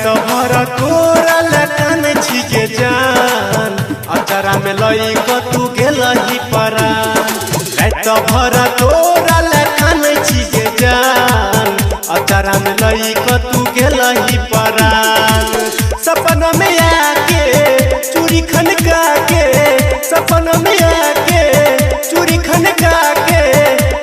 तो भर तोरा लटन छिके जान अचारा में लई तू गेलही परान तो भर तोरा लटन छिके जान अचारा में लई तू गेलही परान सपना में आके चूड़ी खनका के सपना में आके चूड़ी खनका के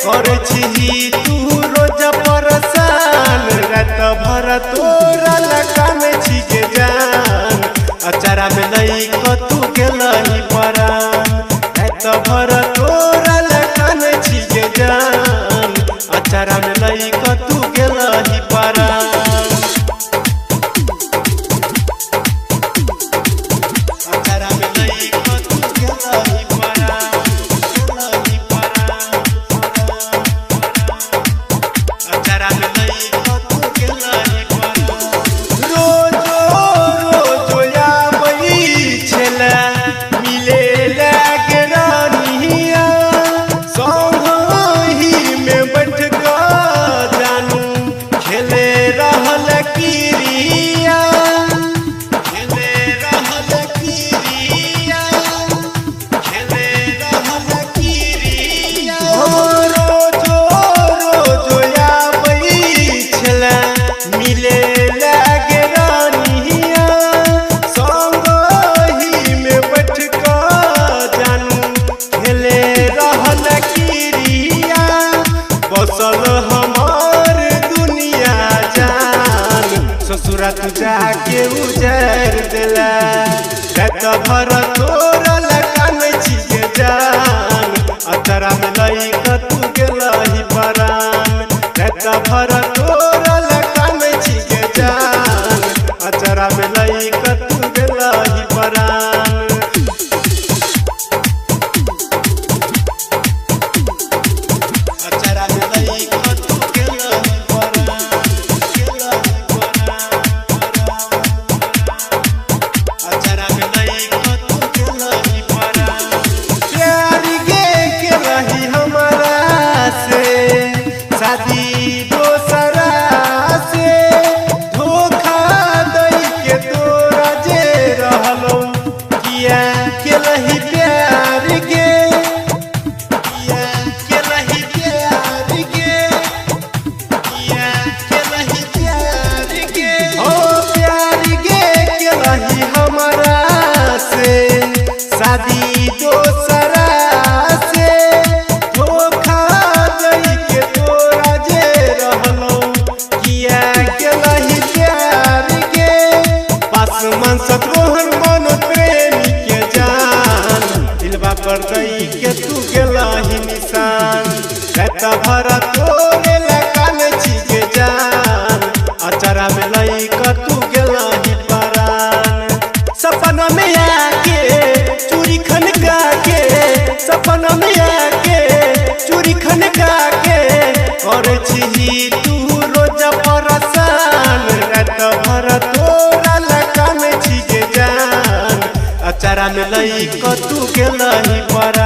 कर छी तू रोज परेशान रात भर तोरा लटन छिके जान अचारा में लई तू गेलही परान रात भर तोरा लटन छिके जान अचारा में लई तू गेलही परान ससुरा तू जाके उजर दिला तो भर तोरा लटन छिके जान अचारा में लई तू गेलही परान तो भर तोरा लटन छिके जान अचारा में लई तू गेलही परान शादी दोसरा से धोखा दई के तोरा जे रहलो किया गेलही प्यार के पास मन सतरोहन मन प्रेमी के जान दिलवा पर दई के तू गेलही निशान रात भर तोरे लटन छिके जान अचारा में लई तू गेलही परान सपना में आके चूड़ी खनका के सपना में आके चूड़ी खनका के कर छी तू रोज परेशान रात भर तोरा लटन छिके जान अचारा में लई तू गेलही परान।